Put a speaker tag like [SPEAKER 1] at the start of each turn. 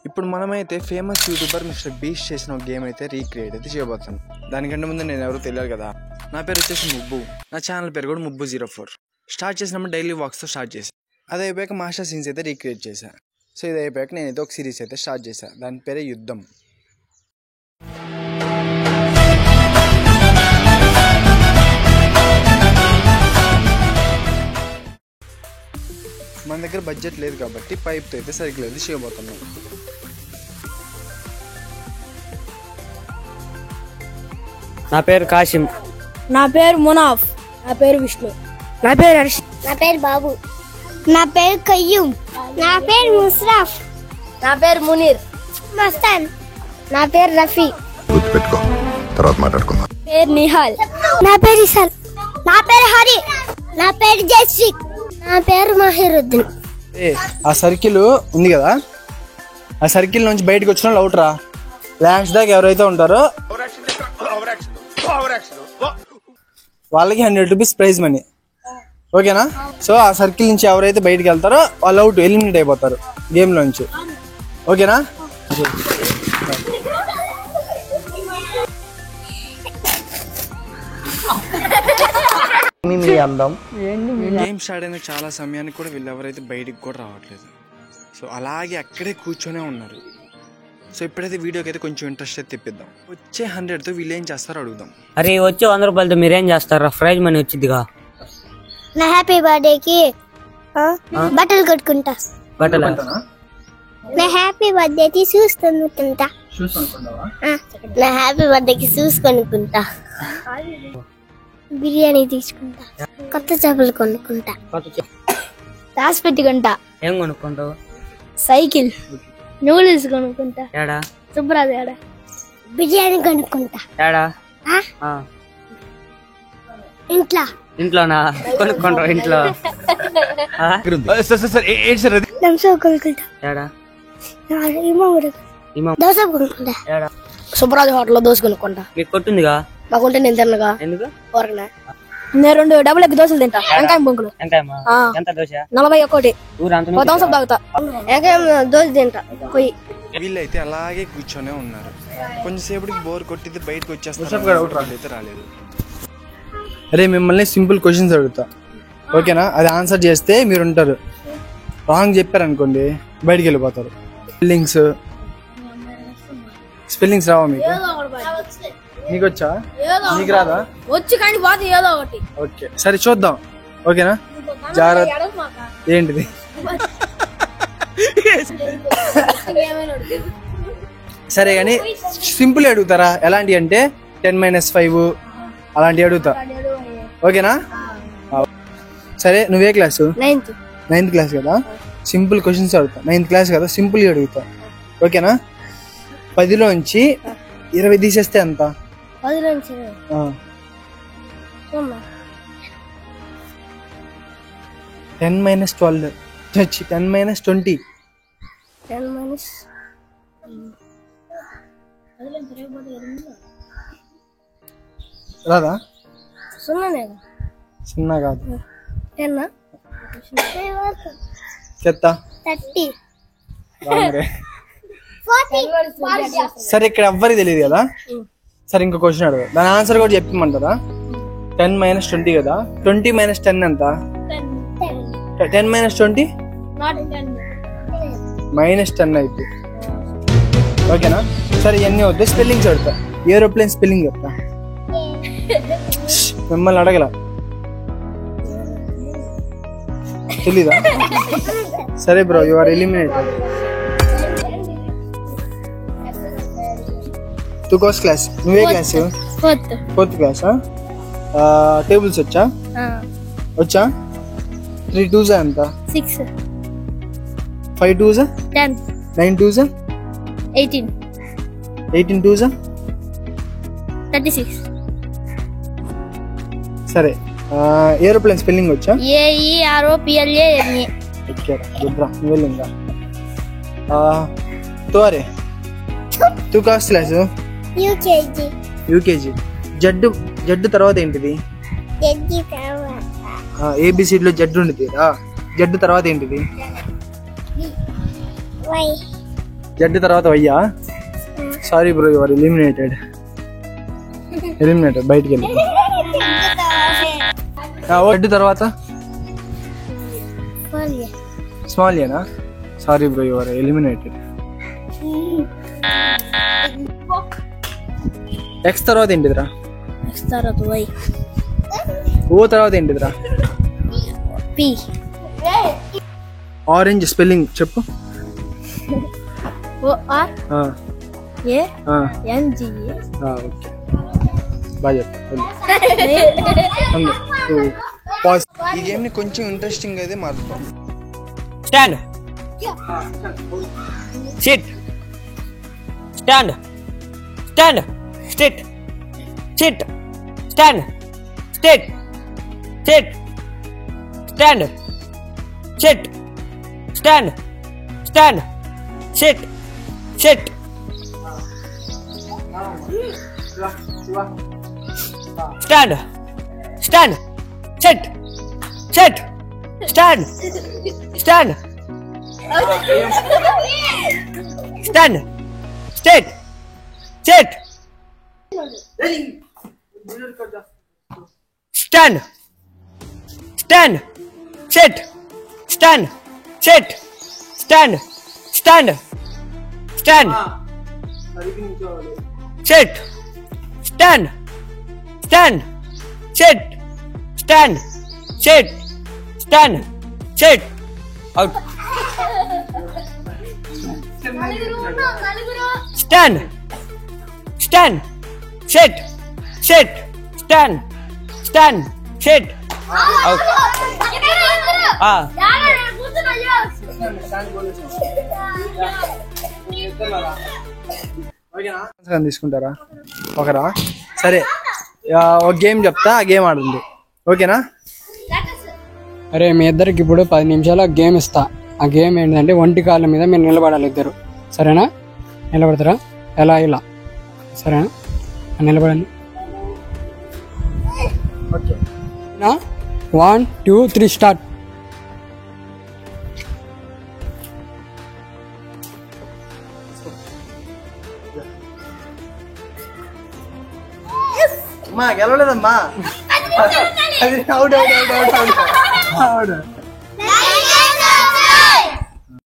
[SPEAKER 1] ఇప్పుడు మనమైతే famous YouTuber mister beast చేసిన ఒక గేమ్ అయితే రీక్రియేట్ అయితే చేయబోతాను. దానికంటే ముందు నేను ఎవరో తెలియాలి కదా. నా పేరు వచ్చేసి ముబ్బు, నా ఛానల్ పేరు కూడా ముబ్బు04. స్టార్ట్ చేసినప్పుడు డైలీ వాక్స్తో స్టార్ట్ చేశాను. అది అయిపోయాక మాస్టర్ సీన్స్ అయితే రీక్రియేట్ చేశాను. సో ఇది అయిపోయాక నేనైతే ఒక సిరీస్ అయితే స్టార్ట్ చేశాను. దాని పేరే యుద్ధం. మన దగ్గర బడ్జెట్ లేదు కాబట్టి పైప్తో అయితే సైకిల్ అయితే చేయబోతున్నాం.
[SPEAKER 2] నా పేరు కాశిం.
[SPEAKER 3] నా పేరు మునాఫ్. నా పేరు విష్ణు. నా పేరు హర్ష్.
[SPEAKER 4] నా పేరు బాబు. నా పేరు కయ్యూం. నా పేరు ముస్రాఫ్.
[SPEAKER 3] నా పేరు మునీర్.
[SPEAKER 4] మస్తాన్. నా పేరు రఫీ.
[SPEAKER 5] గుర్తుపెట్టుకో, తర్వాత మాట్లాడుకుందాం.
[SPEAKER 3] పేరు నిహాల్.
[SPEAKER 4] నా పేరు ఇసాల్. నా పేరు హరి. నా పేరు జస్విక్. నా పేరు మహిరుద్దీన్.
[SPEAKER 1] ఆ సర్కిల్ ఉంది కదా, ఆ సర్కిల్ నుంచి బయటకు వచ్చిన అవుట్ రా. లాస్ట్ దాకా ఎవరైతే ఉంటారో వాళ్ళకి 100 రూపీస్ ప్రైజ్ మనీ. ఓకేనా? సో ఆ సర్కిల్ నుంచి ఎవరైతే బయటకు వెళ్తారో వాళ్ళు అవుట్, ఎలిమినేట్ అయిపోతారు గేమ్ లోంచి. ఓకేనా? గేమ్ స్టార్ట్ అయిన చాలా సమయానికి కూడా వీళ్ళు ఎవరైతే బయటికి కూడా రావట్లేదు. సో అలాగే అక్కడే కూర్చొనే ఉన్నారు. సో ఇప్పుడైతే వీడియోకి అయితే కొంచెం ఇంట్రెస్ట్ అయితే తెప్పిద్దాం. వచ్చే 100తో వీళ్ళు ఏం చేస్తారో అడుగుదాం.
[SPEAKER 2] అరే వచ్చే 100 రూపాయలతో మీరేం చేస్తారా? ప్రైజ్ మనీ వచ్చిద్దిగా.
[SPEAKER 4] నా హ్యాపీ బర్త్డేకి బట్టలు కొట్టుకుంటా.
[SPEAKER 2] బట్టలు
[SPEAKER 4] నా హ్యాపీ బర్త్డేకి షూస్ కొనుక్కుంటా. నా హ్యాపీ బర్త్డేకి షూస్ కొనుక్కుంటా. బిర్యానీ తీసుకుంటా. కొత్త చేపలు కొనుక్కుంటా.
[SPEAKER 3] రాసి పెట్టుకుంటా.
[SPEAKER 2] ఏం కొనుక్కుంటావు?
[SPEAKER 3] Cycle, noodles కొనుక్కుంటా.
[SPEAKER 2] ఏడా
[SPEAKER 3] శుభ్రాజ్ ఏడా.
[SPEAKER 4] బిర్యానీ కొనుక్కుంటా.
[SPEAKER 2] ఏడా
[SPEAKER 4] ఇంట్లో.
[SPEAKER 2] ఇంట్లోనా కొనుక్కుంటావు? ఇంట్లో
[SPEAKER 4] లంసో కొనుక్కుంటా.
[SPEAKER 2] ఏడా
[SPEAKER 4] దోశ కొనుక్కుంటా.
[SPEAKER 2] ఏడా
[SPEAKER 3] శుభ్రాజ్ హోటల్లో దోశ కొనుక్కుంటా.
[SPEAKER 2] మీకు కొట్టుందిగా.
[SPEAKER 3] మాకుంటే నేను తిన్నగా.
[SPEAKER 2] ఎందుకు?
[SPEAKER 3] ఊరకనే నేను 2 డబుల్ ఎగ్ దోశలు తింటా. వంకాయ బొంకులు
[SPEAKER 2] ఎంకాయమా? ఎంత దోశ?
[SPEAKER 3] 41.
[SPEAKER 2] ఊరు అంత
[SPEAKER 3] ఒక థమ్స్ అప్ తాగుతా. వంకాయ దోశ తింటా. పోయి
[SPEAKER 1] వీళ్ళైతే అలాగే కూర్చొనే ఉన్నారు. కొంచెంసేపటికి బోర్ కొట్టితే బయటకు వచ్చేస్తారు. అయితే రాలేదు. అరే మిమ్మల్ని సింపుల్ క్వశ్చన్స్ అడుగుతా, ఓకేనా? అది ఆన్సర్ చేస్తే మీరు ఉంటారు. రాంగ్ చెప్పారనుకోండి బయటికి వెళ్ళిపోతారు. స్పెల్లింగ్స్ రావా మీకు? నీకు వచ్చా? నీకు రాదా?
[SPEAKER 3] వచ్చి కానీ బాధ ఏదో ఒకటి.
[SPEAKER 1] ఓకే సరే చూద్దాం. ఓకేనా? జాగ్రత్త. ఏంటిది? సరే కానీ సింపుల్ అడుగుతారా? ఎలాంటి అంటే 10-5 అలాంటివి అడుగుతా. ఓకేనా? సరే నువ్వే క్లాసు? 9th క్లాస్ కదా. సింపుల్ క్వశ్చన్స్ అడుగుతా. 9th క్లాస్ కదా, సింపుల్ అడుగుతా. ఓకేనా? 10లోంచి 20 తీసేస్తే ఎంత?
[SPEAKER 4] 10
[SPEAKER 1] 10 - 12 వచ్చి 10 - 20.
[SPEAKER 4] 10
[SPEAKER 1] రాదా?
[SPEAKER 4] సున్నానే.
[SPEAKER 1] సున్నా కాదు.
[SPEAKER 4] 10
[SPEAKER 1] చెత్త
[SPEAKER 4] 30
[SPEAKER 1] రాంగ్రే.
[SPEAKER 4] 40.
[SPEAKER 1] సరే ఇక్కడ ఎవ్వరికి తెలియదు కదా. సరే ఇంకో క్వశ్చన్ అడుగు, దాని ఆన్సర్ కూడా చెప్పమంటారా? 10 - 20 కదా. 20 - 10 ఎంత? 10 - 20 -10 అయితే. ఓకేనా? సరే ఇవన్నీ వద్దు, స్పెల్లింగ్స్ అడుగుతా. ఏరోప్లేన్ స్పెల్లింగ్ చెప్తా. మిమ్మల్ని అడగల, తెలీదా? సరే బ్రో, యు ఆర్ ఎలిమినేటెడ్. టూ కోర్స్ క్లాస్. నువ్వే క్లాస్? 4th class. టేబుల్స్ వచ్చా? వచ్చా? 3 2s ఎంత?
[SPEAKER 4] 6
[SPEAKER 1] 5 2s
[SPEAKER 4] 10
[SPEAKER 1] 9 2s
[SPEAKER 4] 18
[SPEAKER 1] 18 2s
[SPEAKER 4] 36.
[SPEAKER 1] సరే ఏరోప్లేన్ స్పెల్లింగ్ వచ్చా?
[SPEAKER 4] AEROPLANE.
[SPEAKER 1] గుడ్రా నువ్వు వెళ్ళిందా? తోరే టూ క్లాస్ క్లాస్ యూకేజీ. జడ్డు తర్వాత ఏంటిది? ఏబిసిడి లో జడ్డు ఉండేది. జడ్డు తర్వాత ఏంటిది? జెడ్ తర్వాత వయ్యా. Sorry bro, your eliminated. బయటికి వెళ్ళి. జెడ్ తర్వాత స్మాల్ ఏనా? Sorry bro, your eliminated. X తర్వాత ఏంటిదిరా?
[SPEAKER 3] ఎక్స్ తర్వాత వై.
[SPEAKER 1] ఓ తర్వాత ఏంటిదిరా?
[SPEAKER 3] పి.
[SPEAKER 1] ఆరెంజ్ స్పెల్లింగ్ చెప్పు.
[SPEAKER 3] ఓ ఆర్
[SPEAKER 1] ఆ,
[SPEAKER 3] ఏ
[SPEAKER 1] ఆ,
[SPEAKER 3] ఎన్ జి ఏ.
[SPEAKER 1] ఓకే బాగా చెప్పు. ఈ గేమ్ ని కొంచెం ఇంట్రెస్టింగ్ అయితే మార్చుకోండి.
[SPEAKER 2] Stand. SIT. Stand. Stand. SIT. SIT. Stand. SIT. SIT. Stand. SIT. Stand. Stand. SIT. SIT. Stand. Stand. SIT. SIT. Stand. Stand. Stand. State. SIT. Stand. Stand. SIT. Stand. SIT. Stand. Stand. Stand. SIT. Stand. Stand. SIT. Stand. SIT. Stand. SIT. Out. Stand. Stand. SIT. SIT. Stand. Stand. SIT. Out.
[SPEAKER 1] తీసుకుంటారా? ఒకరా? సరే, ఒక game చెప్తా, ఆ game ఆడండి. ఓకేనా?
[SPEAKER 6] అరే మీ ఇద్దరికి ఇప్పుడు 10 నిమిషాలు గేమ్ ఇస్తా. ఆ గేమ్ ఏంటంటే ఒంటి కాళ్ళ మీద మీరు నిలబడాలి ఇద్దరు. సరేనా? నిలబడతారా? ఎలా? ఇలా. సరేనా? నిలబడండి. 1 2 3 స్టార్ట్.
[SPEAKER 1] అమ్మా గెలవలేదమ్మా. Out out out out out out.